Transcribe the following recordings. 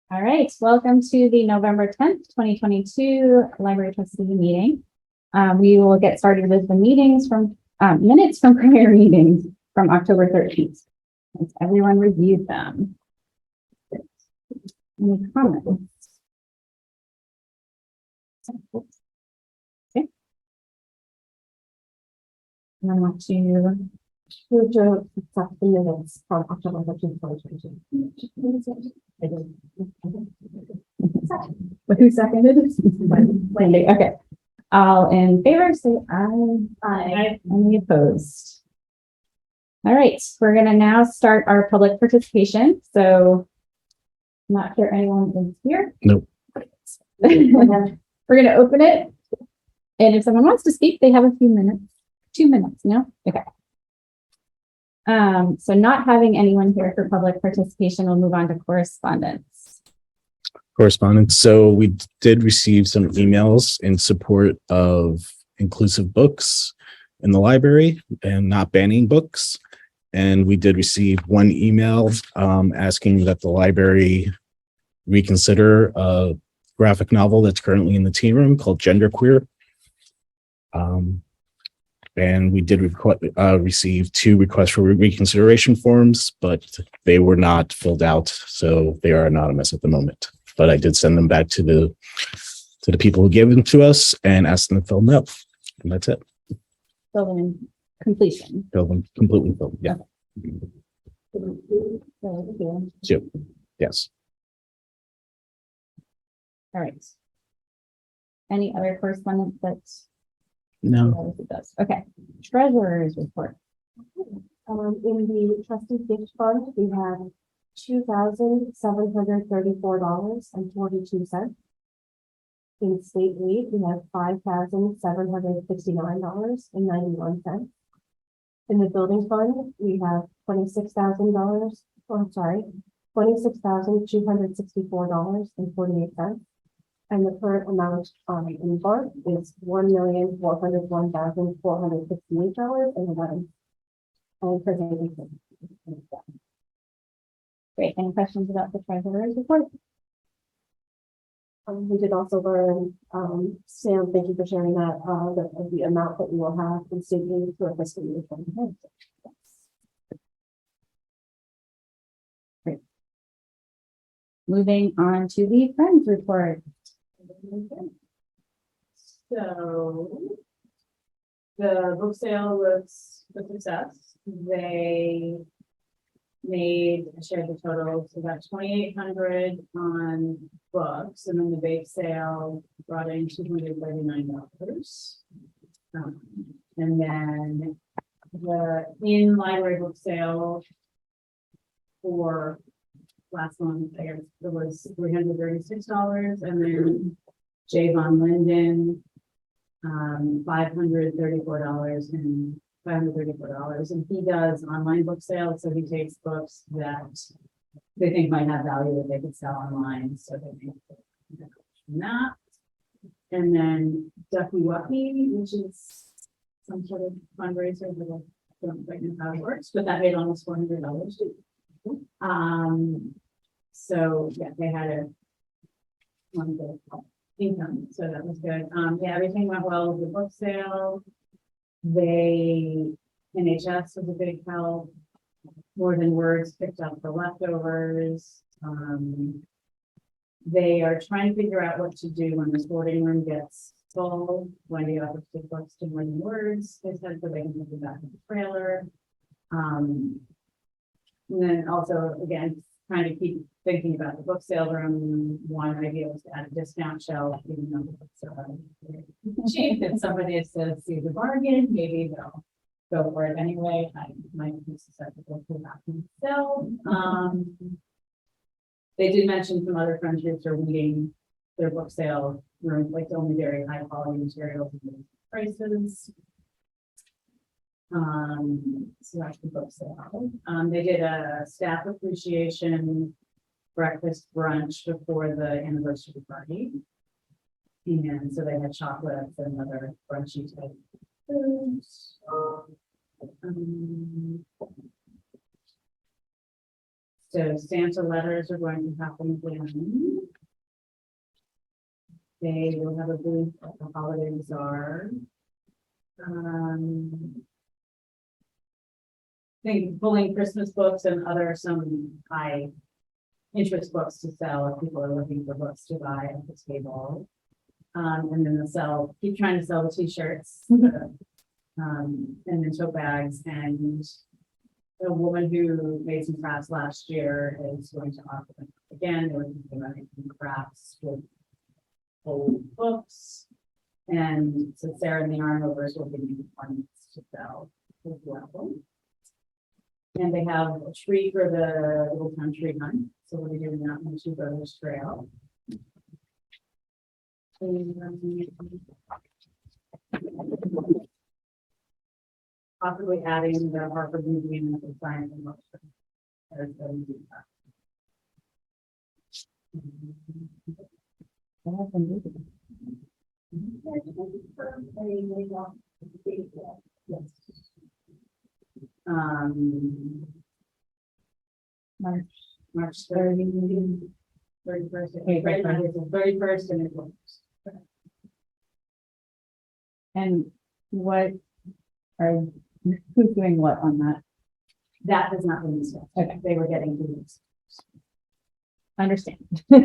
All right, welcome to the November 10th, 2022 Library Trustee meeting. We will get started with the meetings from minutes from prior meetings from October 13th. Has everyone reviewed them? Any comments? Okay. I want to accept the minutes from October 13th, 2022. Who seconded it? Wendy. Okay. All in favor, say aye. Aye. Any opposed? All right, we're going to now start our public participation. So, not sure anyone is here. Nope. We're going to open it. And if someone wants to speak, they have a few minutes. 2 minutes, no? Okay. So not having anyone here for public participation, we'll move on to correspondence. So we did receive some emails in support of inclusive books in the library and not banning books. And we did receive one email asking that the library reconsider a graphic novel that's currently in the teen room called Genderqueer. And we did receive 2 requests for reconsideration forms, but they were not filled out, so they are anonymous at the moment. But I did send them back to the people who gave them to us and asked them to fill them out, and that's it. Fill them in completion. Fill them completely filled. Yeah. Okay. So, yes. All right. Any other correspondence that's No. it does? Okay. Treasurer's report. In the trustee gift fund, we have $2,734.42. In state aid, we have $5,769.91. In the building fund, we have $26,264.48. And the current amount in BART is $1,401,458.11. Great. Any questions about the treasurer's report? We did also learn, Sam, thank you for sharing that, the amount that we will have in state aid for fiscal year 2020. Great. Moving on to the Friends report. So the book sale was a success. They shared the totals about 2,800 on books, and then the bake sale brought in $239. And then the in-library book sale for last month, I guess it was $336, and then J. Von Linden, $534 and $534. And he does online book sales, so he takes books that they think might have value that they could sell online. So they make from that. And then Ducky Wucky, which is some sort of fundraiser that I don't quite know how it works, but that made almost $400 too. So yeah, they had a wonderful income, so that was good. Yeah, everything went well with the book sale. NHS was a big help. More Than Words picked up the leftovers. They are trying to figure out what to do when the sporting room gets full. When do you have to take books to More Than Words? They said so they can put it back in the trailer. And then also, again, trying to keep thinking about the book sale room. One idea was to add a discount shelf, even though the books are cheap. If somebody says see the bargain, maybe they'll go for it anyway. I might be susceptible to that myself. They did mention some other friends groups are reading their book sale room, like only very high quality materials and prices. So that's the book sale. They did a staff appreciation breakfast brunch before the anniversary party. And so they had chocolates and other brunchy type foods. So Santa letters are going to happen again. They will have a booth at the Holiday Bazaar. I think pulling Christmas books and other some high interest books to sell if people are looking for books to buy at the table. And then keep trying to sell the t-shirts, and then tote bags, and the woman who made some crafts last year is going to offer them again. They're thinking about making crafts with old books. And so Sarah and the Yarn Rovers will be making ones to sell as well. And they have a tree for the Little Town Tree Hunt. So we'll be doing that on the Two Brothers Trail. Possibly adding the Harvard Museum of Science and Motion. March 31st, and it was. And what are, who's doing what on that? That has not been discussed. Okay. They were getting to this. Understand. You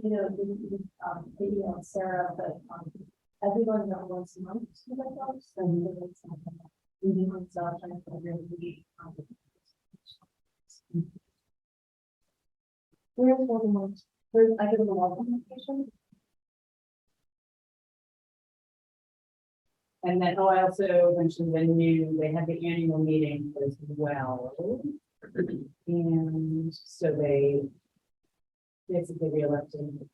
know, video of Sarah, but everyone got once a month to my house, and it's reading myself trying to really where's one month? Where's I give them a welcome notification? And then, I also mentioned they had the annual meeting as well. And so they basically reelected.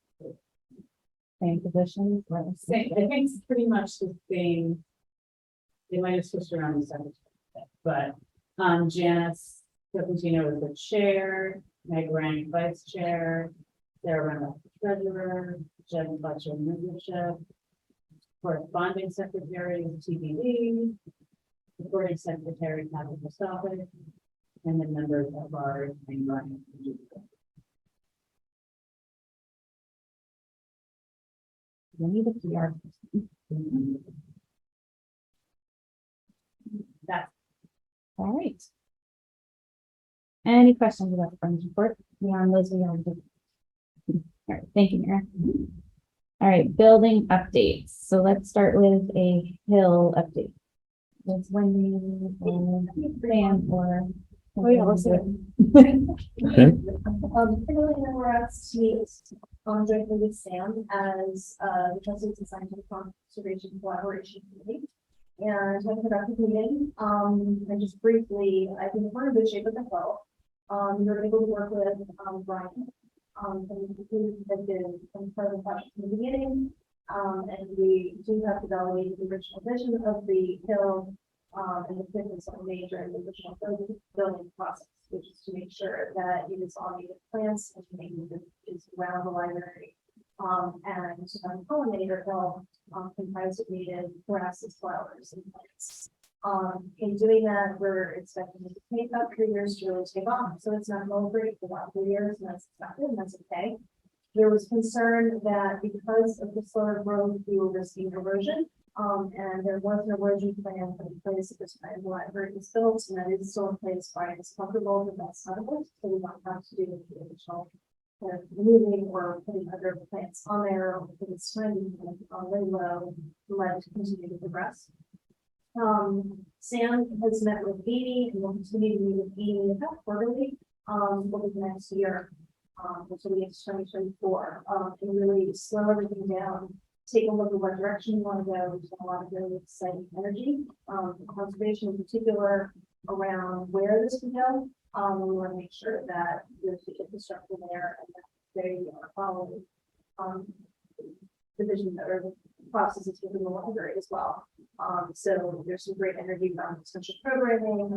Same position. I think it's pretty much the same. They might have switched around the secretary, but Janice Serpentino is the chair, Meg Rang vice chair, Sarah Reynolds treasurer, Jen Fletcher membership, corresponding secretary is TBD, recording secretary Kathy Mustafa, and the members of our main line. We need a PR. That's All right. Any questions about the friends report beyond those we already did? All right, thank you, Mira. All right, building updates. So let's start with a hill update. That's when we plan for. Oh, yeah, let's do it. Okay. Really, we're asked to meet jointly with Sam as the trustees and scientific conservation collaboration committee. And have a productive meeting. And just briefly, I think we're in good shape with the hill. We were able to work with Brian. Who had been part of the project from the beginning. And we do have to validate the original vision of the hill. And the fitness of major and the original building process, which is to make sure that it is all native plants and maybe is around the library. And pollinator hill comprised of native grasses, flowers, and plants. In doing that, we're expecting it to take about 3 years to really take off. So it's not going great for about 3 years, and that's not good, and that's okay. There was concern that because of the slower growth, we were risking erosion. And there was an erosion plan put in place at this time the library was built, and that is still in place. Brian is comfortable that that's not it, so we don't have to do the additional moving or putting other plants on there, or putting swing on very low, let it continue to progress. Sam has met with Amy and will continue to meet with Amy quarterly over the next year, which will be 2024, and really slow everything down. Take a look at what direction you want to go. There's a lot of really exciting energy, conservation in particular around where this can go. We want to make sure that there's the infrastructure there and that they are following the vision or the processes within the library as well. So there's some great energy around special programming and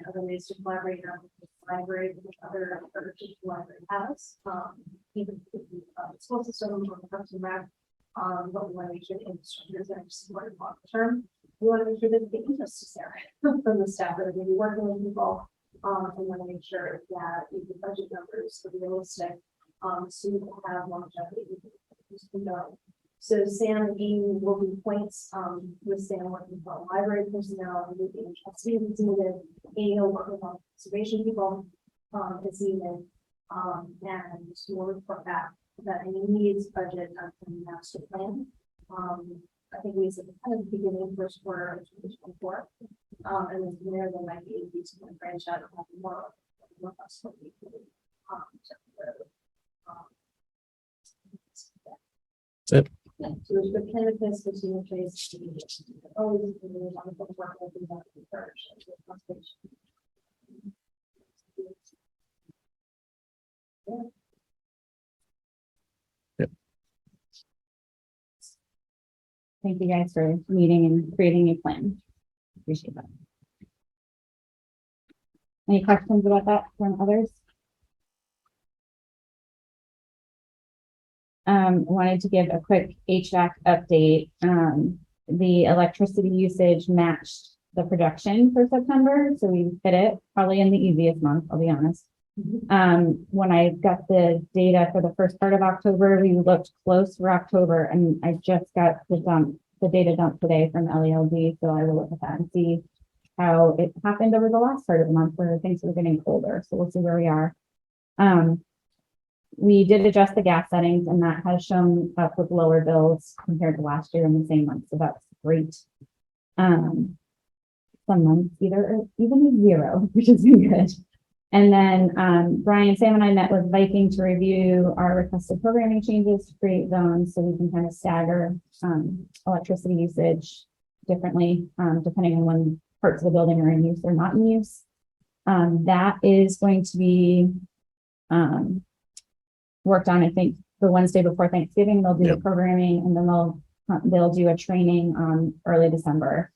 other ways to collaborate around the library with other the library has. Even the school system or the Parks and Rec. But we want to make sure the infrastructure is actually supported long term. we want to make sure that the interest is there from the staff that are going to be working with people. And want to make sure that the budget numbers are realistic, so you will have longevity. So Sam and Amy will be points, with Sam working for library personnel and with the trustees as needed. Amy will work with conservation people, as needed. And we'll report back that any needs budget from the master plan. I think we said kind of the beginning first quarter of 2024. And then from there might be a to branch out and have more of us. So there's the canvas between trace. Always on the work with the first. Thank you guys for meeting and creating a plan. Appreciate that. Any questions about that from others? Wanted to give a quick HVAC update. The electricity usage matched the production for September, so we hit it probably in the easiest month, I'll be honest. When I got the data for the first part of October, we looked close for October, and I just got the data dump today from LELD, so I will look at that and see how it happened over the last part of the month where things were getting colder. So we'll see where we are. We did adjust the gas settings, and that has shown up with lower bills compared to last year in the same month, so that's great. Some months even zero, which is good. And then Brian, Sam, and I met with Viking to review our requested programming changes to create zones so we can kind of stagger electricity usage differently depending on when parts of the building are in use or not in use. That is going to be worked on, I think, the Wednesday before Thanksgiving. They'll do the programming, and then they'll do a training on early December.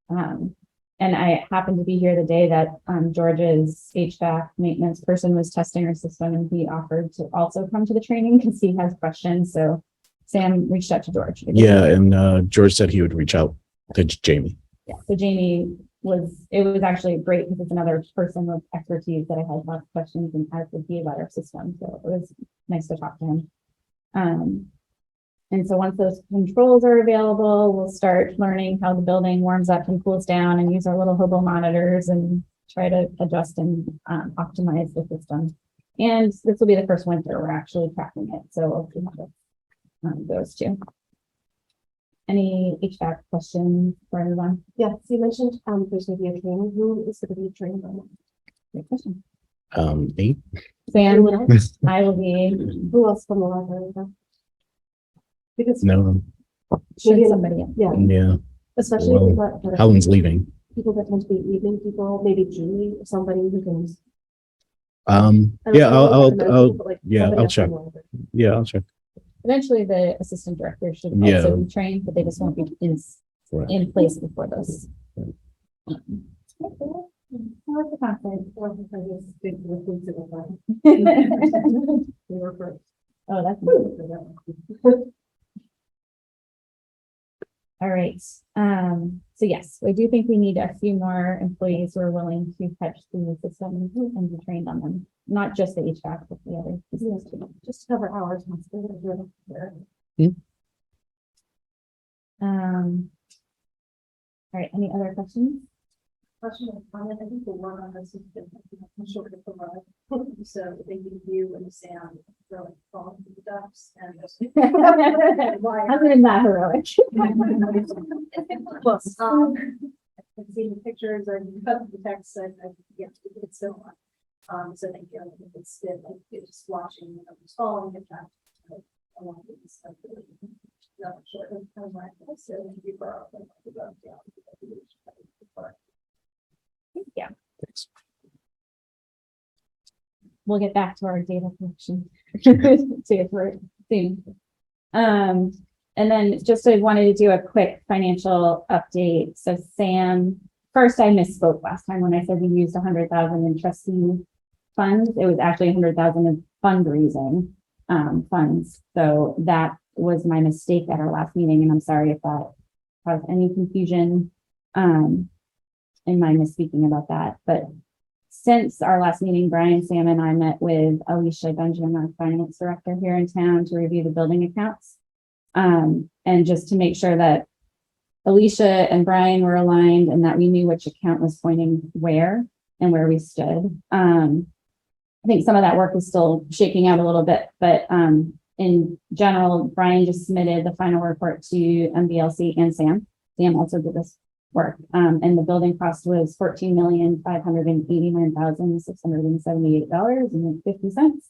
And I happened to be here the day that George's HVAC maintenance person was testing our system, and he offered to also come to the training because he has questions. So Sam reached out to George. Yeah, and George said he would reach out to Jamie. Yeah, so Jamie it was actually great because it's another person with expertise that I had lots of questions and as would be about our system. So it was nice to talk to him. And so once those controls are available, we'll start learning how the building warms up and cools down and use our little hobo monitors and try to adjust and optimize the system. And this will be the first winter we're actually tracking it. So we'll see how those two. Any HVAC questions for everyone? Yeah, so you mentioned there's going to be a training. Who is going to be trained on that? Great question. Me. Sam, Anyone else? I will be. Who else from the library? Because No. Should maybe- somebody else. Yeah. especially Well, if you've got Helen's leaving. people that tend to be evening people, maybe Julie or somebody who can. Yeah, I'll I'll check. Yeah, I'll check. Eventually, the assistant director should Yeah. also be trained, but they just won't be Right. in place before those. How was the conference? Oh, that's good. All right. So yes, I do think we need a few more employees who are willing to touch the system and be trained on them, not just the HVAC, but the other pieces too. Just to cover hours. All right, any other questions? Question or comment, I think the one on this is short of the ride. So they give you and Sam really fall into the ducks and just. Other than that, heroic. Well, I've seen the pictures and cut the text and yeah, it's still on. So thank you. I think it's good, like just watching, just following the track. Along with this stuff. Not sure. So thank you for. Yeah, Thanks. we'll get back to our data collection. See if we're soon. And then just I wanted to do a quick financial update. So Sam, first I misspoke last time when I said we used 100,000 in trustee funds. It was actually 100,000 in fundraising funds. So that was my mistake at our last meeting, and I'm sorry if that caused any confusion. In my misspeaking about that, but since our last meeting, Brian, Sam, and I met with Alicia Benjamin, our finance director here in town, to review the building accounts. And just to make sure that Alicia and Brian were aligned and that we knew which account was pointing where and where we stood. I think some of that work is still shaking out a little bit, but in general, Brian just submitted the final report to MBLC and Sam. Sam also did this work, and the building cost was $14,589,678.50.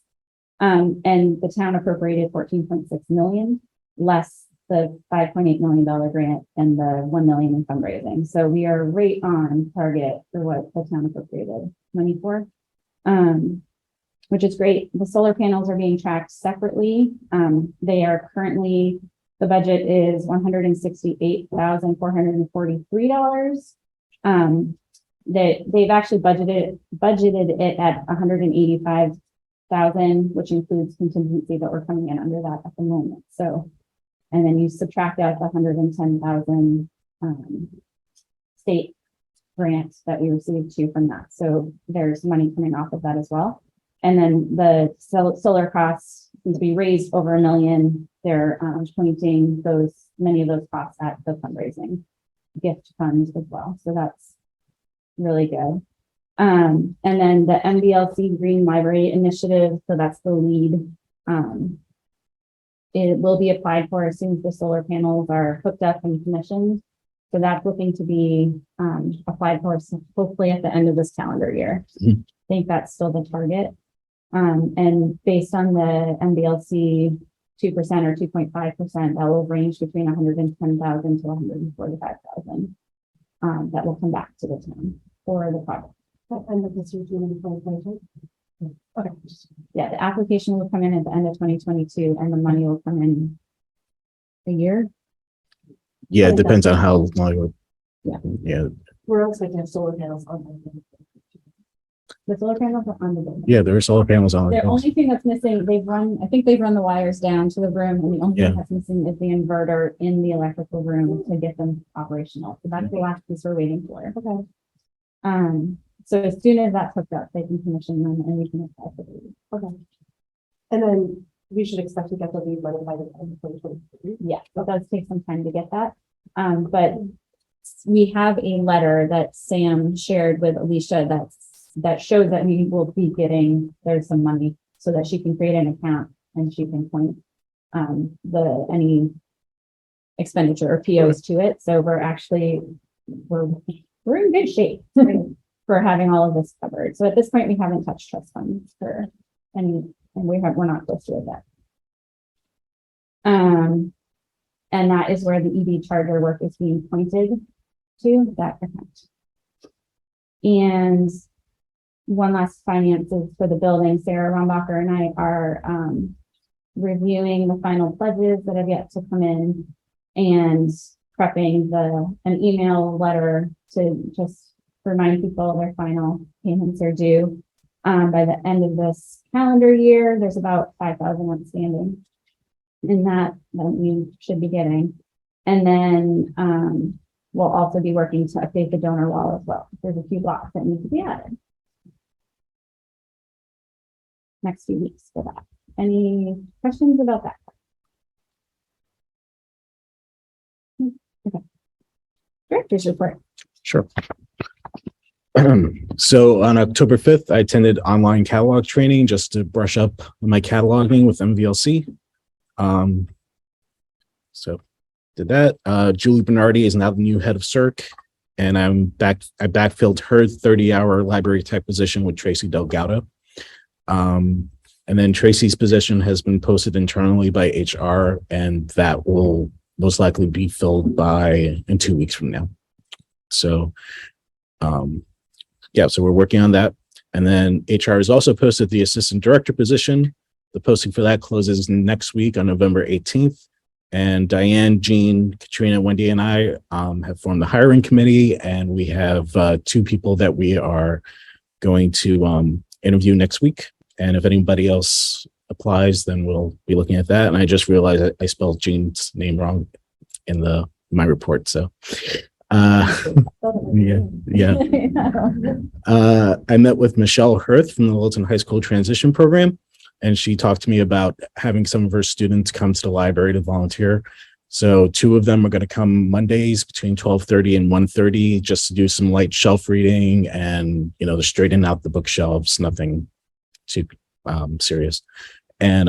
And the town appropriated $14.6 million, less the $5.8 million grant and the $1 million in fundraising. So we are right on target for what the town appropriated money for, which is great. The solar panels are being tracked separately. They are currently, the budget is $168,443. They've actually budgeted it at $185,000, which includes contingency, but we're coming in under that at the moment. So, and then you subtract out the $110,000 state grant that we received too from that. So there's money coming off of that as well. And then the solar costs seem to be raised over $1 million. They're pointing many of those costs at the fundraising gift fund as well. So that's really good. And then the MBLC Green Library Initiative. So that's the lead. It will be applied for as soon as the solar panels are hooked up and commissioned. So that's looking to be applied for hopefully at the end of this calendar year. I think that's still the target. And based on the MBLC 2% or 2.5%, that will range between 110,000 to 145,000. That will come back to the town for the project. And this year, 2022. Okay. Yeah, the application will come in at the end of 2022 and the money will come in a year. Yeah, it depends on how long. Yeah. We're also going to have solar panels on The solar panels are on the building. Yeah, there are solar panels on The it. only thing that's missing, I think they've run the wires down to the room, and the only Yeah. thing that's missing is the inverter in the electrical room to get them operational. So that's the last piece we're waiting for. Okay. So as soon as that's hooked up, they can commission them and we can apply for the lead. Okay. And then we should expect to get the lead money by the end of 2023. Yeah, it does take some time to get that. But we have a letter that Sam shared with Alicia that shows that we will be getting, there's some money so that she can create an account and she can point any expenditure or POs to it. So we're in good shape for having all of this covered. So at this point, we haven't touched trust funds for any, and we're not close to it yet. And that is where the EV charger work is being pointed to, that account. And one last finances for the building. Sarah Rombacher and I are reviewing the final pledges that have yet to come in and prepping an email letter to just remind people their final payments are due. By the end of this calendar year, there's about 5,000 outstanding in that we should be getting. And then we'll also be working to update the donor wall as well. There's a few blocks that need to be added. Next few weeks for that. Any questions about that? Okay. Director's report. Sure. So on October 5th, I attended online catalog training just to brush up on my cataloging with MVLC. So did that. Julie Bernardi is now the new head of CERC, and I backfilled her 30-hour library tech position with Tracy Delgado. And then Tracy's position has been posted internally by HR, and that will most likely be filled in 2 weeks from now. So, yeah, so we're working on that. And then HR has also posted the assistant director position. The posting for that closes next week on November 18th. And Diane, Jean, Katrina, Wendy, and I have formed the hiring committee, and we have 2 people that we are going to interview next week. And if anybody else applies, then we'll be looking at that. And I just realized I spelled Jean's name wrong in my report. So Yeah. I met with Michelle Hirth from the Littleton High School Transition Program, and she talked to me about having some of her students come to the library to volunteer. So 2 of them are going to come Mondays between 12:30 and 1:30 just to do some light shelf reading and, to straighten out the bookshelves, nothing too serious. And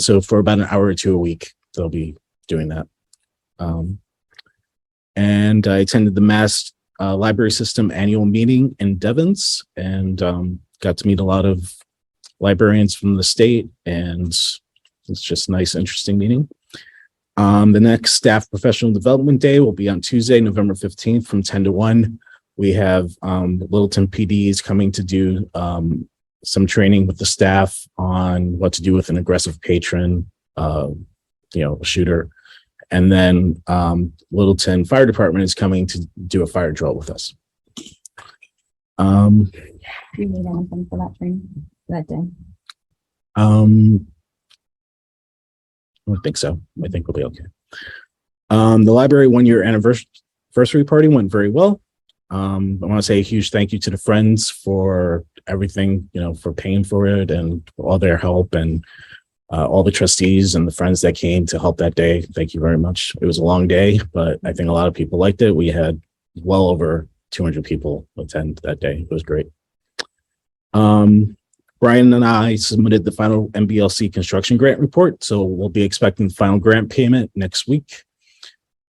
so for about an hour or 2 a week, they'll be doing that. And I attended the Mass Library System annual meeting in Devens and got to meet a lot of librarians from the state, and it's just a nice, interesting meeting. The next staff professional development day will be on Tuesday, November 15th from 10 to 1. We have Littleton PDs coming to do some training with the staff on what to do with an aggressive patron, shooter. And then Littleton Fire Department is coming to do a fire drill with us. Do you need anything for that training that day? I don't think so. I think we'll be okay. The library 1-year anniversary party went very well. I want to say a huge thank you to the friends for everything, for paying for it and all their help, and all the trustees and the friends that came to help that day. Thank you very much. It was a long day, but I think a lot of people liked it. We had well over 200 people attend that day. It was great. Brian and I submitted the final MBLC construction grant report, so we'll be expecting the final grant payment next week.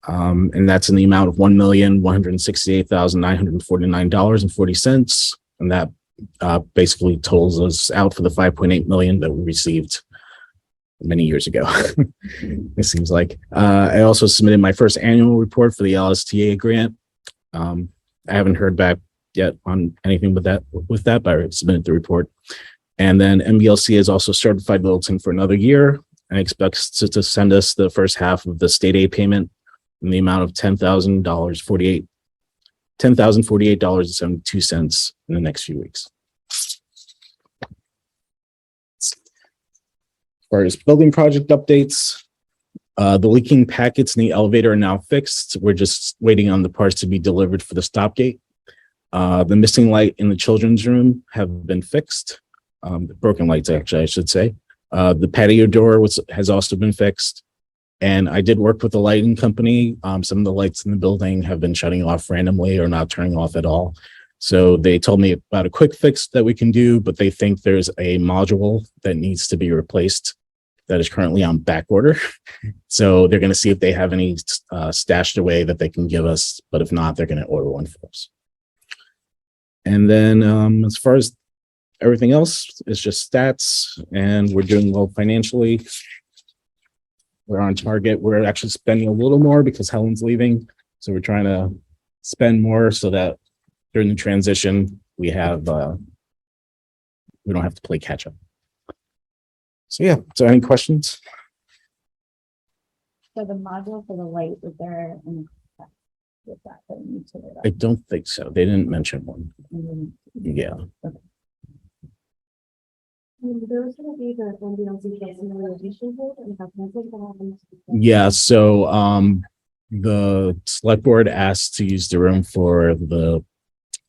And that's in the amount of $1,168,949.40. And that basically totals us out for the $5.8 million that we received many years ago. It seems like. I also submitted my first annual report for the LSTA grant. I haven't heard back yet on anything with that, but I submitted the report. And then MBLC has also certified Littleton for another year and expects to send us the first half of the state aid payment in the amount of $10,048.72 in the next few weeks. As far as building project updates, the leaking packets in the elevator are now fixed. We're just waiting on the parts to be delivered for the stop gate. The missing light in the children's room have been fixed. The broken lights, actually, I should say. The patio door has also been fixed. And I did work with the lighting company. Some of the lights in the building have been shutting off randomly or not turning off at all. So they told me about a quick fix that we can do, but they think there's a module that needs to be replaced that is currently on back order. So they're going to see if they have any stashed away that they can give us. But if not, they're going to order one for us. And then as far as everything else, it's just stats, and we're doing well financially. We're on target. We're actually spending a little more because Helen's leaving. So we're trying to spend more so that during the transition, we don't have to play catch up. So yeah, so any questions? So the module for the light, is there any with that we need to I don't think so. They didn't mention one. Yeah. Okay. There was going to be the MBLC case in the relocation board, and how can I think that happens? Yeah, so the select board asked to use the room for the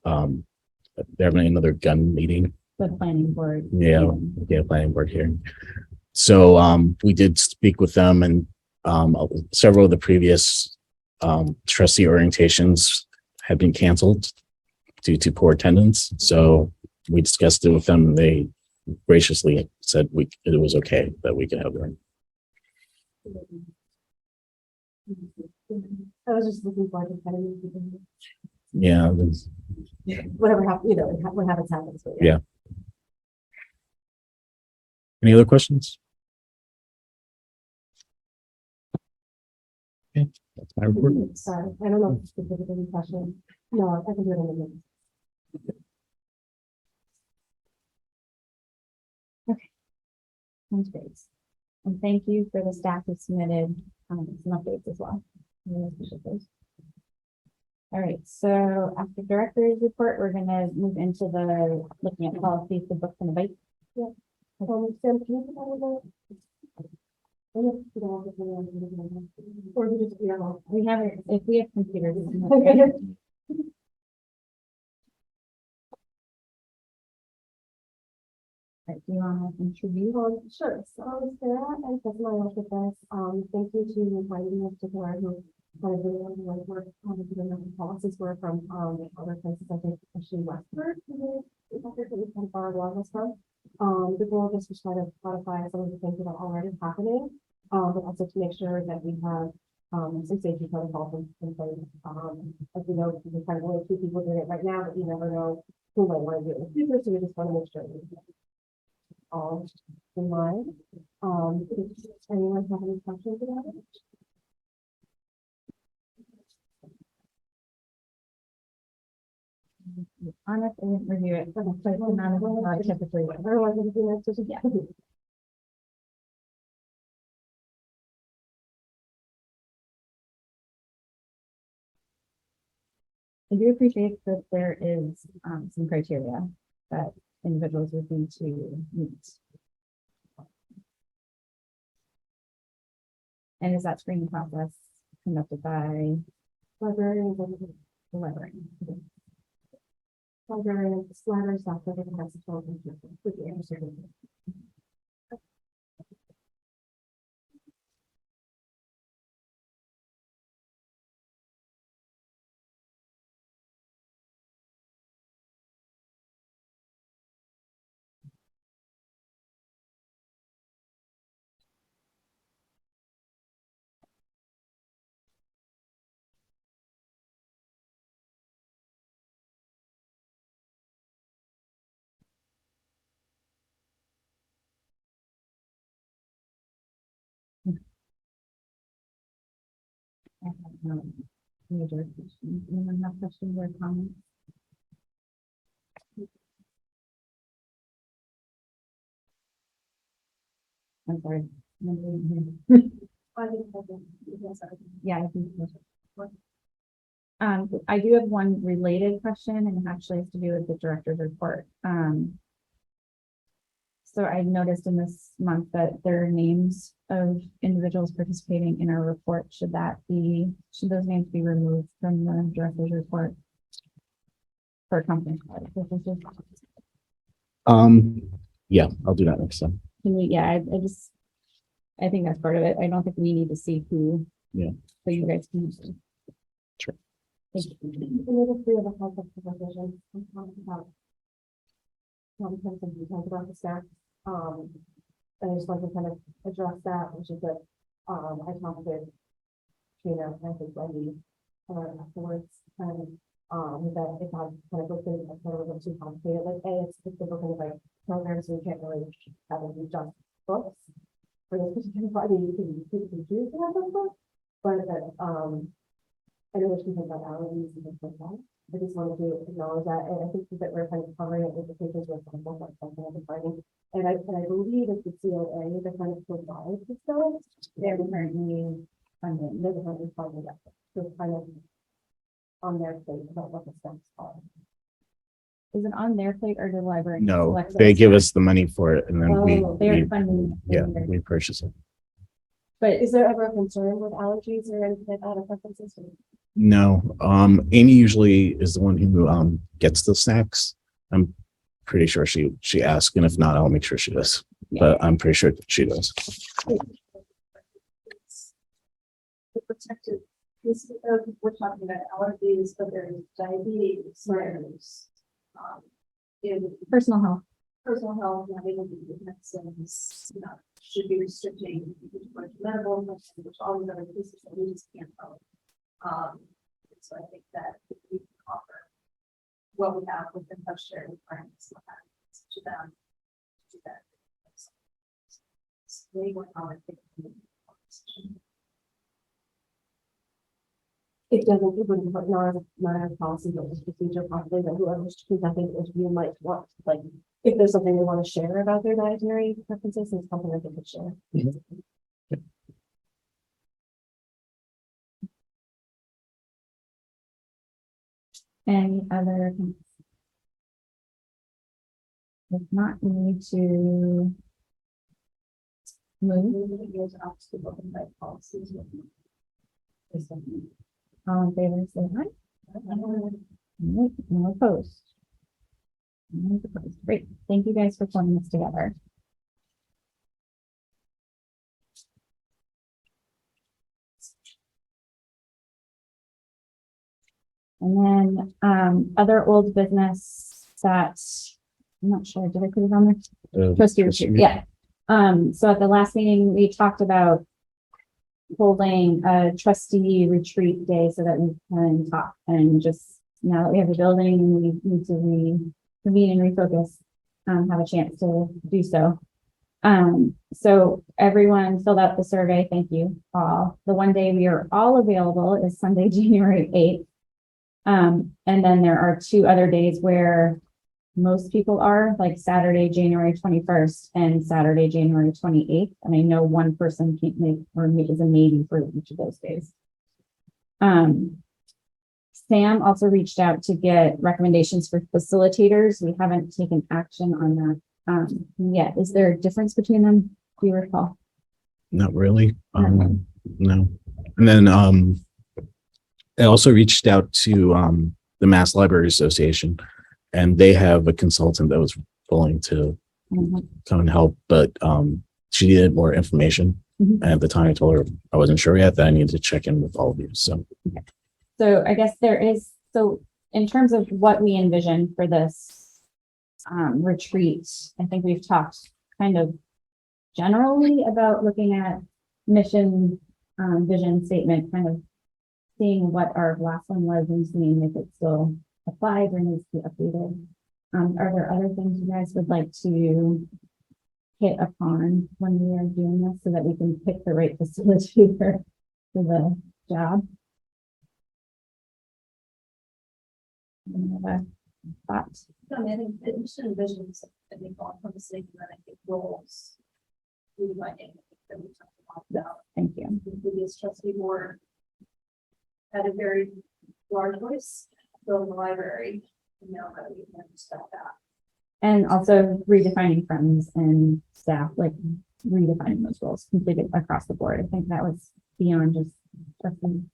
they're having another gun meeting. The planning board. Yeah, planning board hearing. So we did speak with them, and several of the previous trustee orientations have been canceled due to poor attendance. So we discussed it with them, and they graciously said it was okay that we could have them. I was just looking forward to kind of Yeah. whatever happens, what happens happens. But Yeah. Any other questions? Okay, that's my report. Sorry, I don't know if it's specific any question. No, I can do it in a minute. Sounds great. And thank you for the staff who submitted some updates as well. Really appreciate those. All right, so after director's report, we're gonna move into the looking at policies, the books and the bike. Sam, can you put that Or we just, We have it, if we have computers. Right, do you want to introduce? Sure, so Sarah and Jessica work with us, thank you to inviting us to Laura who kind of really like work on the different policies were from, other places, I think, especially Westford. Is that really kind of far along this from? The goal of this was try to codify some of the things that are already happening, but also to make sure that we have, some safety protocols in place. As we know, we kind of only two people doing it right now, but you never know who might want to do it in the future, so we just want to make sure we all in mind. Does anyone have any questions about it? Honestly, I didn't review it, but it's like the amount of typically. Otherwise, anything else, just, yeah. I do appreciate that there is some criteria that individuals would need to meet. And is that screening process conducted by Librarians, the librarian? librarians, library staff, that they have to tell them with the answer. I have no major questions. Anyone have questions or comments? I'm sorry. I think, yes, Yeah, I think. So. I do have one related question, and it actually has to do with the director's report. So I noticed in this month that there are names of individuals participating in our report. Should those names be removed from the director's report? For company purposes? Yeah, I'll do that next time. Can we, yeah, I think that's part of it. I don't think we need to see who. Yeah. So you guys can. Sure. Thank you. the three of us have the provision, about. Some details about the staff, and I just want to kind of address that, which is that, I talked with, I think Wendy, afterwards, and, that if I kind of looked at it, I thought it was too complicated, like, it's different kind of like programs, so we can't really have it be just books. For this particular body, you can choose to have those books, but, I know what you think about allergies and things like that. I just wanted to acknowledge that, and I think that we're kind of covering it with the papers with something like something I've been finding. And I believe it's the COA that kind of provides the stuff. They're currently funding, they're currently funding that. So it's kind of on their plate about what the steps are. Is it on their plate or the library? No, select they those? give us the money for it and then They're funding. we purchase it. But Is there ever a concern with allergies or anything out of preferences? No, Amy usually is the one who gets the snacks. I'm pretty sure she asks, and if not, I'll make sure she does. But I'm pretty sure she does. The protected, we're talking about allergies, but there's diabetes, there's, in personal health. personal health, not able to get medicines, should be restricting medical, which all these other pieces that we just can't help. So I think that we can offer what we have within budgetary requirements to them. To that. They went on and it doesn't, it wouldn't, but not a policy, but a procedure probably that whoever's presenting the interview might want, like, if there's something they want to share about their dietary preferences, it's something that they could share. Any other? If not, we need to Move. Moving years out to book and write policies. All in favor, say aye. No opposed. No opposed. Great. Thank you guys for putting this together. And then, other old business that, I'm not sure, did I put it on there? Trustee retreat, yeah. So at the last meeting, we talked about holding a trustee retreat day so that we can talk and just, now that we have a building and we need to reconvene and refocus, have a chance to do so. So everyone filled out the survey. Thank you all. The one day we are all available is Sunday, January 8th. And then there are 2 other days where most people are, like Saturday, January 21st and Saturday, January 28th. And I know one person can't make, or is a maybe for each of those days. Sam also reached out to get recommendations for facilitators. We haven't taken action on that yet. Is there a difference between them? Do you recall? Not really. No. And then I also reached out to the Mass Library Association, and they have a consultant that was willing to come and help, but she needed more information. Mhm. And at the time I told her I wasn't sure yet, that I needed to check in with all of you. So I guess there is, so in terms of what we envision for this retreat, I think we've talked kind of generally about looking at mission, vision statement, kind of seeing what our last one was and seeing if it still applies or needs to be updated. Are there other things you guys would like to hit upon when we are doing this so that we can pick the right facilitator for the job? Any other thoughts? I mean, I think the mission and vision is, I think, all encompassing, and then I think roles. Rewriting that we talked about. Thank you. The previous trustee board had a very large voice in the library. And now that we can step back. And also redefining friends and staff, like redefining those roles completely across the board. I think that was beyond just trusting.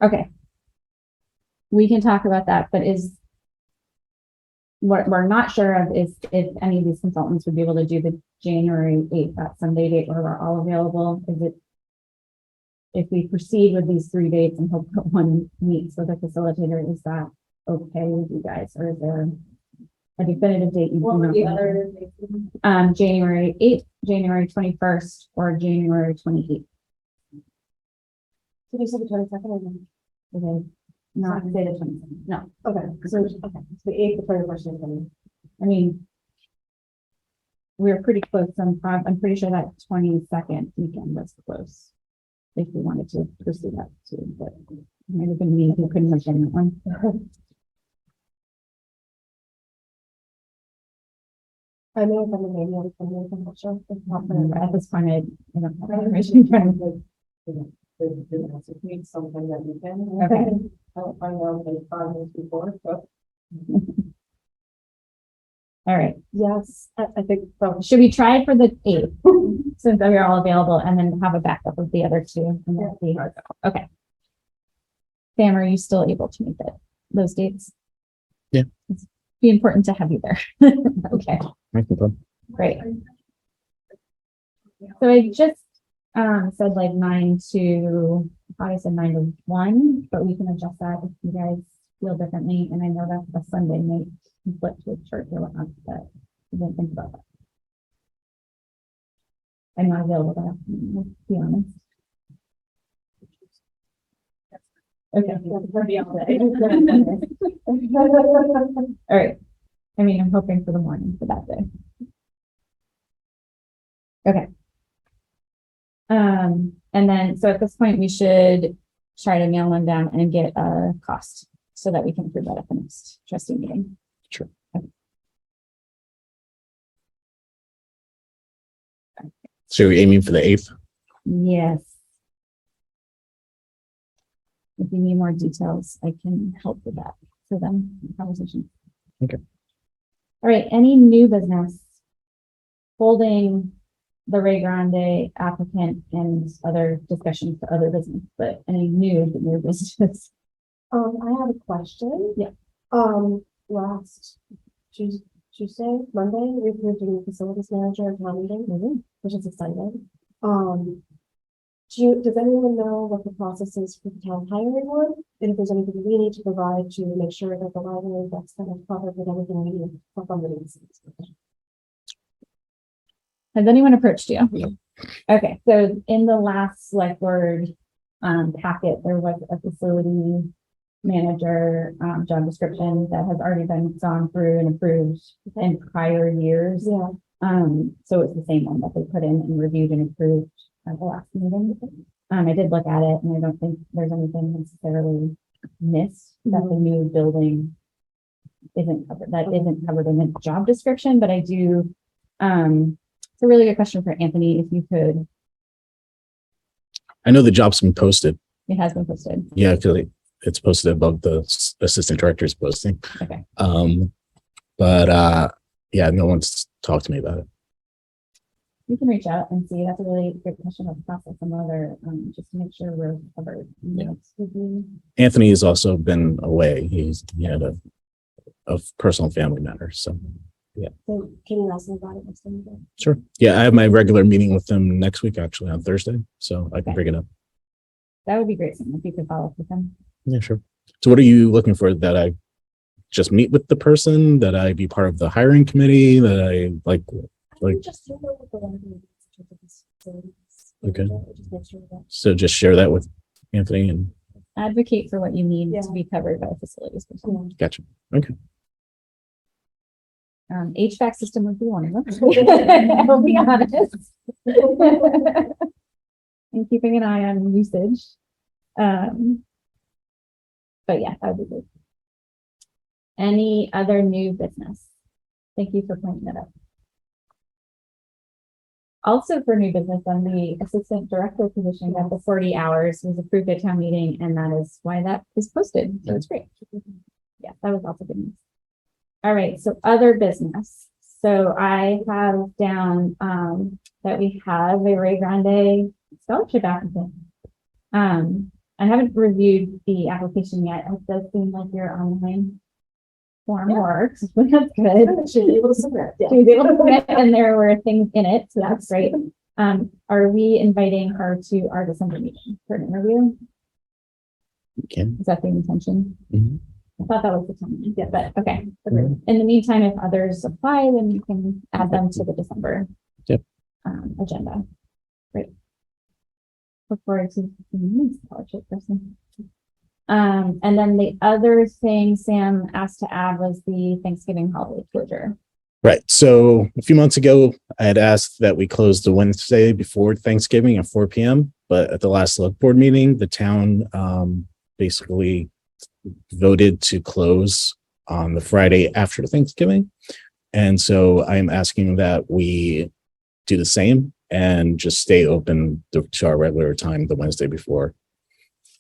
Okay. We can talk about that, but what we're not sure of is if any of these consultants would be able to do the January 8th, that Sunday date where we're all available. Is it, if we proceed with these 3 dates and hope that one meets with a facilitator, is that okay with you guys? Or is there a definitive date? What were the other? January 8th, January 21st, or January 28th. Did you say the 22nd? Okay. Not say the 22nd. No. Okay, so, okay, so the 8th, the 21st, and the I mean, we're pretty close. I'm pretty sure that 22nd weekend was close. If we wanted to pursue that too, but it might have been me who couldn't have done that one. I may have been maybe on the I'm not sure. At this point, I don't have information in front of me. Need something that you can. Okay. I don't find out like 5 minutes before, so. All right. Yes, I think so. Should we try for the 8th since we are all available and then have a backup of the other 2? And then see how it goes. Okay. Sam, are you still able to make those dates? Yeah. It's be important to have you there. Okay. Great. So I just said like 9 to, I said 9 to 1, but we can adjust that if you guys feel differently. And I know that's a Sunday night conflict with church or whatnot, but we didn't think about that. I'm not available that afternoon, let's be honest. Okay. All right. I mean, I'm hoping for the morning for that day. Okay. And then, so at this point, we should try to nail one down and get a cost so that we can approve that at the next trustee meeting. Sure. Okay. So you're aiming for the 8th? Yes. If you need more details, I can help with that for them in conversation. Okay. All right. Any new business? holding the Ray Grande applicant and other discussions for other business, but any new business. I have a question. Yeah. Last Tuesday, Monday, we approved a new facilities manager at town meeting, which is exciting. Does anyone know what the process is for the town hiring one? And if there's anything we need to provide to make sure that the library gets kind of covered with everything we need for funding? Has anyone approached you? No. Okay, so in the last select board packet, there was a facility manager job description that has already been gone through and approved in prior years. Yeah. So it's the same one that they put in and reviewed and approved at the last meeting. I did look at it and I don't think there's anything necessarily missed that the new building isn't covered, that isn't covered in the job description, but I do, it's a really good question for Anthony, if you could. I know the job's been posted. It has been posted. Yeah, because it's posted above the assistant director's posting. Okay. Yeah, no one's talked to me about it. We can reach out and see. That's a really good question about the process and whether, just to make sure we're covered. Yeah. Mm-hmm. Anthony has also been away. He had a personal family matter. So So can you ask me about it next time? sure. Yeah, I have my regular meeting with them next week, actually on Thursday. So I can Okay. bring it up. That would be great. If you could follow up with them. Yeah, sure. So what are you looking for? That I just meet with the person? That I be part of the hiring committee? That I like Just do what the library needs in terms of this facilities. Okay. Just make sure that. so just share that with Anthony and Advocate for what you need Yeah. to be covered by a facilities person. gotcha. Okay. HVAC system would be one of them. I'll be honest. And keeping an eye on usage. But yeah, that would be good. Any other new business? Thank you for pointing that out. Also for new business, on the assistant director position, that the 40 hours was approved at town meeting, and that is why that is posted. So it's great. Yeah, that was also good news. All right, so other business. So I have down that we have a Ray Grande scholarship applicant. I haven't reviewed the application yet. It does seem like your online form works, but that's good. Should be able to submit. Yeah. She was able to submit, and there were things in it, so that's great. Are we inviting her to our December meeting for an interview? Okay. Is that the intention? Mhm. I thought that was the time, yeah, but okay. In the meantime, if others apply, then you can add them to the December. Yep. Agenda. Great. Look forward to the scholarship person. And then the other thing Sam asked to add was the Thanksgiving holiday closure. Right. So a few months ago, I had asked that we close the Wednesday before Thanksgiving at 4 p.m. But at the last select board meeting, the town basically voted to close on the Friday after Thanksgiving. And so I'm asking that we do the same and just stay open to our regular time the Wednesday before.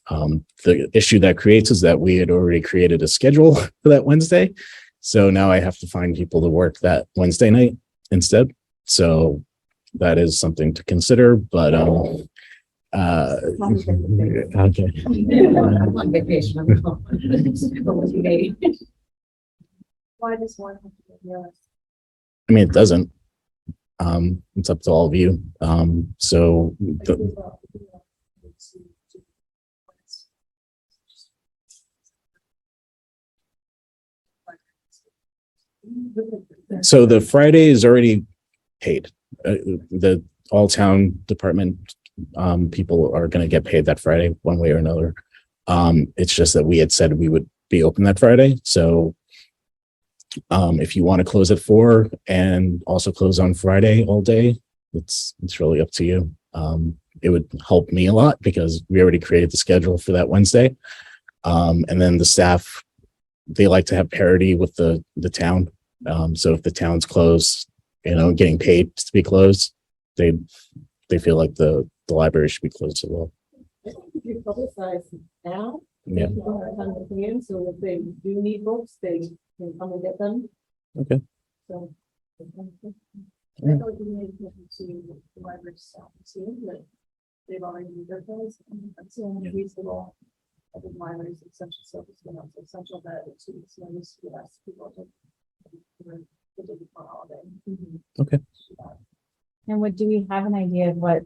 The issue that creates is that we had already created a schedule for that Wednesday. So now I have to find people to work that Wednesday night instead. So that is something to consider, but okay. I'm on vacation. Why does one have to be yours? I mean, it doesn't. It's up to all of you. So the Friday is already paid. The all town department people are going to get paid that Friday one way or another. It's just that we had said we would be open that Friday. So if you want to close at 4 and also close on Friday all day, it's really up to you. It would help me a lot because we already created the schedule for that Wednesday. And then the staff, they like to have parity with the town. So if the town's closed, getting paid to be closed, they feel like the library should be closed as well. If you publicize now, Yeah. people are coming in, so if they do need books, they can come and get them. Okay. So. I feel like we need to look into the library staff too, but they've already moved their place. That's only reasonable. I think libraries essential service, but also essential that it's notice to us people to. The day before holiday. Okay. And do we have an idea of what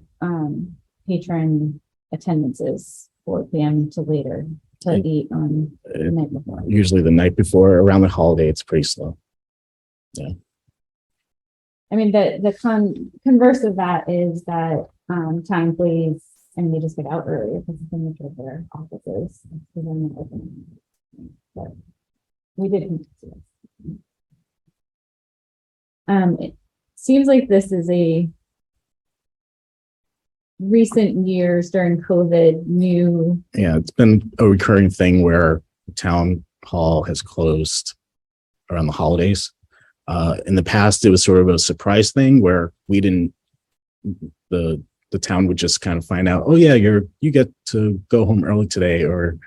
patron attendance is 4 p.m. to later to 8 on the night before? Usually the night before, around the holiday, it's pretty slow. I mean, the converse of that is that town employees, and they just get out earlier because it's in the their offices. So they're not open. But we did. It seems like this is a recent years during COVID new. Yeah, it's been a recurring thing where the town hall has closed around the holidays. In the past, it was sort of a surprise thing where we didn't, the town would just kind of find out, oh yeah, you get to go home early today, or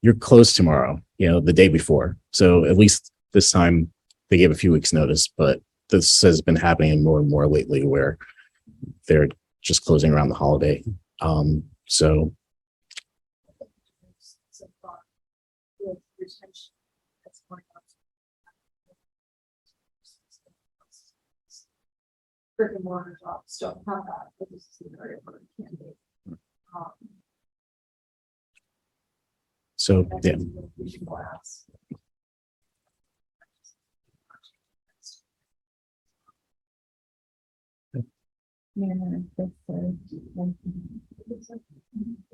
you're closed tomorrow, the day before. So at least this time they gave a few weeks notice, but this has been happening more and more lately where they're just closing around the holiday. So With retention, that's going on. Brick and mortar jobs don't have that, but this is the area where it can be. so That's yeah, what we should go ask. Yeah, all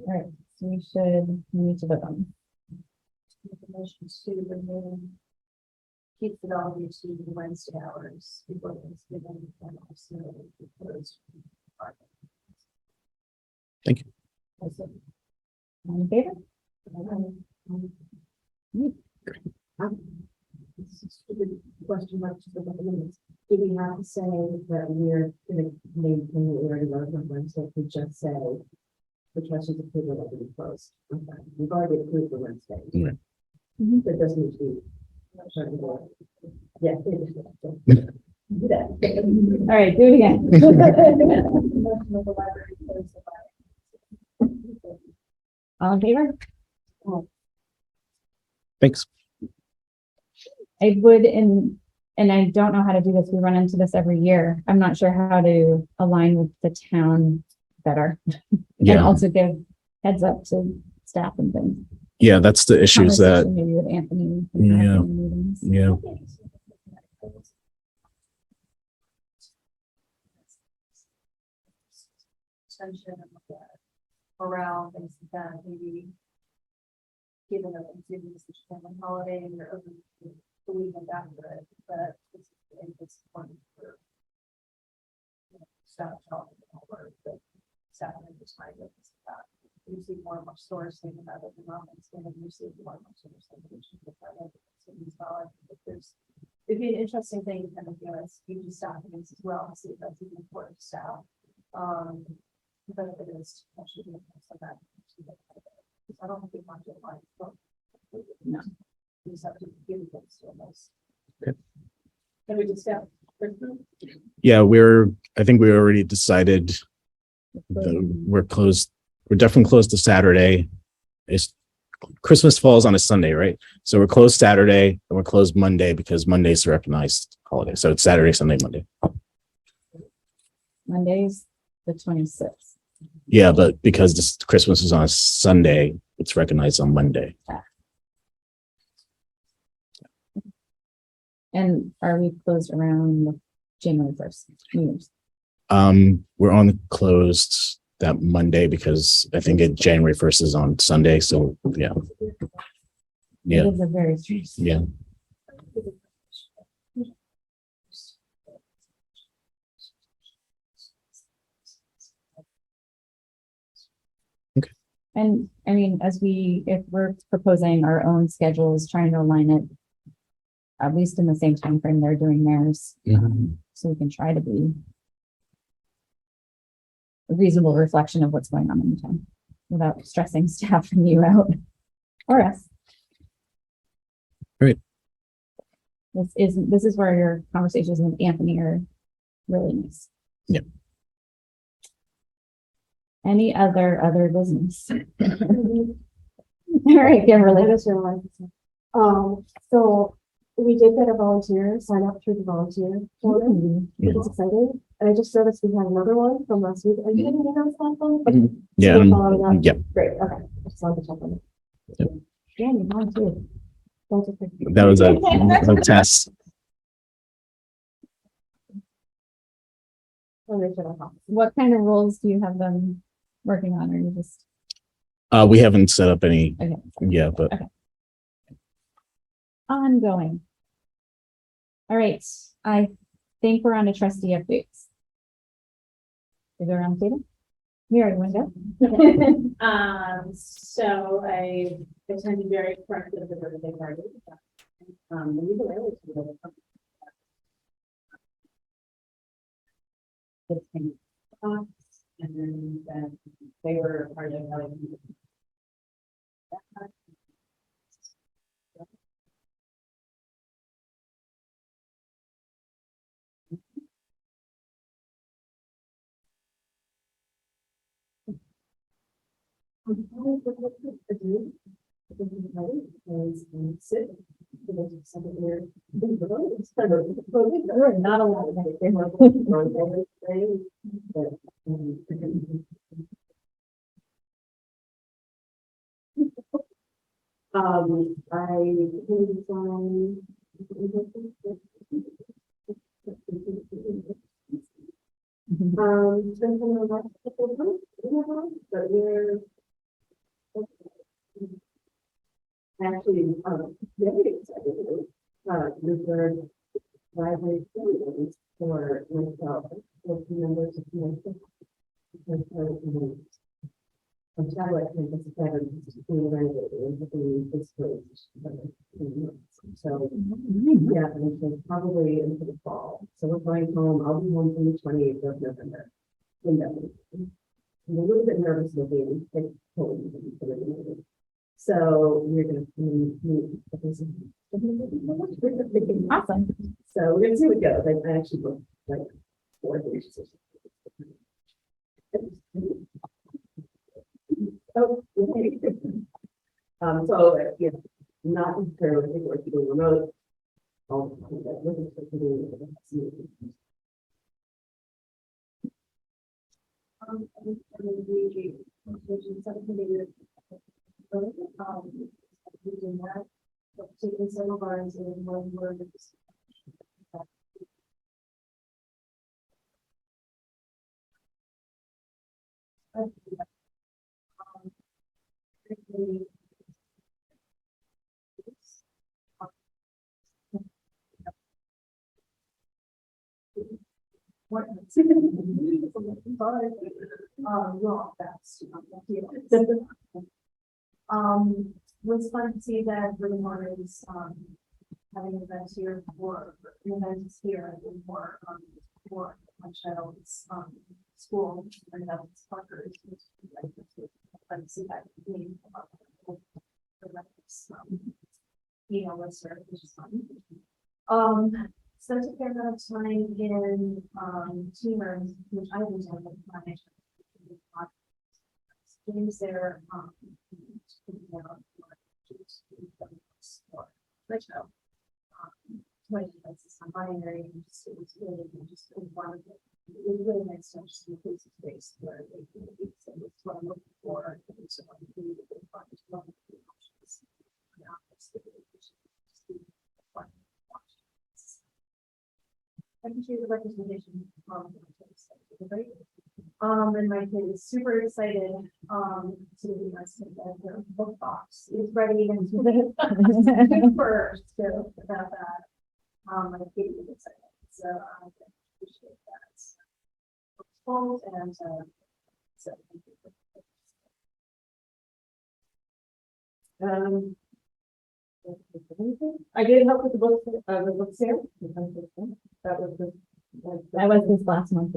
right, so we need to vote on. Make a motion to remove. Keep the value to the Wednesday hours before Thanksgiving and also closed. Thank you. All in favor? This is a good question, like, just about the minutes. Do we have to say that we're gonna maintain what we already wrote on Wednesday? We just say the trustees approve it, will be closed. Okay, we've already approved the Wednesday. Right. That doesn't need to be. Yeah. All right, do it again. Motion of the library closed the All in favor? thanks. I would, and I don't know how to do this. We run into this every year. I'm not sure how to align with the town better. And Yeah, also give heads up to staff and things. yeah, that's the issues that, Conversation maybe with Anthony. Yeah. Meetings. yeah, Tension and look at morale, things like that, maybe. Given that Thanksgiving is such a family holiday and you're open the weekend after it, but it's fun for. Staff job and all work, but staff members might look at that. You see more and more stores thinking about it, and you see more and more stores thinking about it. It'd be an interesting thing to kind of give us, you do staff events as well, see if that's even important to staff. But if it is, actually doing things like that. I don't think we want to like. No. You just have to give it to almost. Okay. Can we just step? yeah, I think we already decided that we're closed. We're definitely closed to Saturday. Christmas falls on a Sunday, right? So we're closed Saturday and we're closed Monday because Monday's a recognized holiday. So it's Saturday, Sunday, Monday. Monday's the 26th. Yeah, but because this Christmas is on a Sunday, it's recognized on Monday. And are we closed around January 1st? New Year's? We're on closed that Monday because I think January 1st is on Sunday. So yeah. Yeah. It is a very Yeah. And I mean, if we're proposing our own schedules, trying to align it at least in the same time frame they're doing theirs, so we can try to be a reasonable reflection of what's going on in the town without stressing staff and you out or us. Great. This is where your conversations with Anthony are really nice. Yeah. Any other business? All right, Kimberly. So we did get a volunteer sign up through the volunteer forum, which is exciting. And I just noticed we had another one from last week. Are you getting emails about them? Okay. Yeah. Still following up? Yeah. Great, okay. I just wanted to check on it. Yep. Yeah, you volunteered. Thanks, okay. That was a test. I'll make sure that happens. What kind of roles do you have them working on, or you just? We haven't set up any. Okay. Yeah, but Ongoing. All right, I think we're on to trustee updates. Is there on table? Mary, you want to go? So I attended very correctly the birthday party. The legal aid was really fun. It's kind of, and then they were part of how Not a lot. I spent some of the last couple of months, but we're actually, very excited. Reserved library students for myself, for members of my a tablet campus better being renovated and being displaced. So, yeah, and so probably into the fall. So we're going home. I'll be home from the 28th of November. Indefinitely. I'm a little bit nervous of being home. So we're going to meet. Awesome. So we're going to see what it goes. I actually booked like 4 days. Oh, okay. So, yeah, not necessarily think we're doing remote. Taking some of ours in one word. What? Well, that's. Was fun to see that Brewmore is, having events here for, events here and for my child's, school and that's Parker's. Fun to see that. You know, let's start, which is fun. Spent a fair amount of time in, teamers, which I was on the management. Games there, like, non-binary, and just, it was really just one. It was really nice to see the face to face where they it's what I'm looking for. So I'm really fun to love the options. I can share the representation. And my kid is super excited, to be the book box is ready and super stoked about that. My kid is excited, so I appreciate that. Full and, so. I did help with the book sale. That was this last month.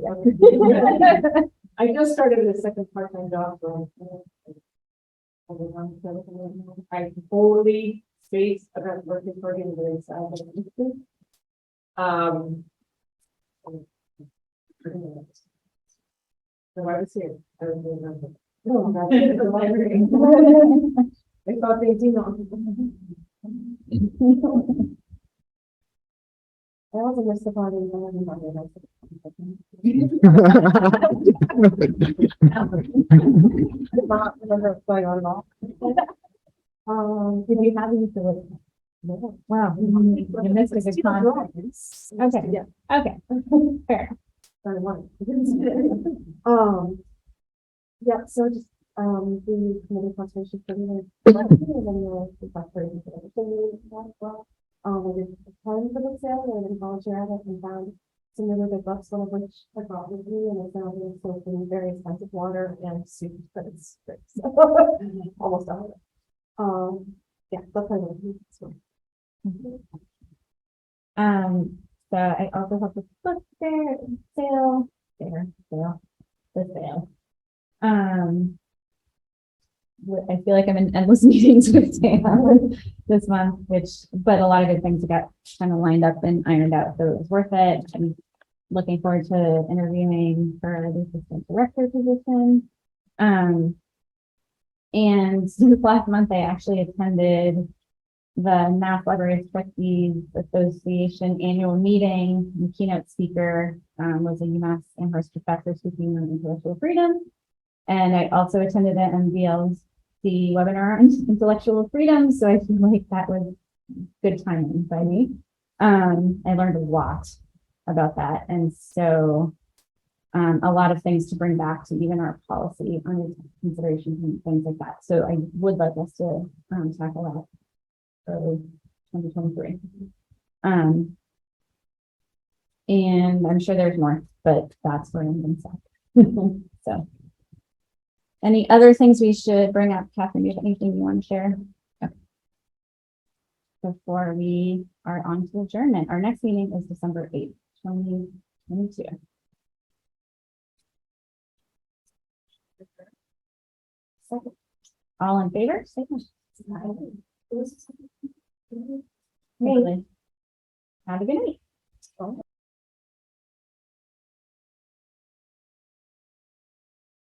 I just started a second part-time job for. I totally spaced about working for him very sadly. So I was here. I don't remember. No, I was at the library. I thought they did not. I also missed the party. Did not remember what's going on at all. Did you have any to Wow, you missed a good conference. Okay, Yeah. okay, fair. Yeah, so just, the committee conservation for the. I did applying for the sale, I did volunteer at it and found some really good books, one of which I brought with me, and it's now being sold in very expensive water and soup, but it's great, so almost all of it. Yeah, that's my one. So, So I also have this book there, sale, the sale. I feel like I'm in endless meetings with Sam this month, but a lot of good things got kind of lined up and ironed out, so it was worth it. I'm looking forward to interviewing for the assistant director position. And last month I actually attended the Mass Library Trustees Association annual meeting. The keynote speaker was a UMass Amherst professor speaking on intellectual freedom. And I also attended an MDLC webinar on intellectual freedom. So I feel like that was good timing by me. I learned a lot about that. And so a lot of things to bring back to even our policy on considerations and things like that. So I would like us to tackle that early 2023. And I'm sure there's more, but that's where I'm going to stop. So, any other things we should bring up, Catherine? Do you have anything you want to share? Okay. Before we are on to adjournment, our next meeting is December 8th, 2022. So, all in favor? Say aye. Hey, have a good night.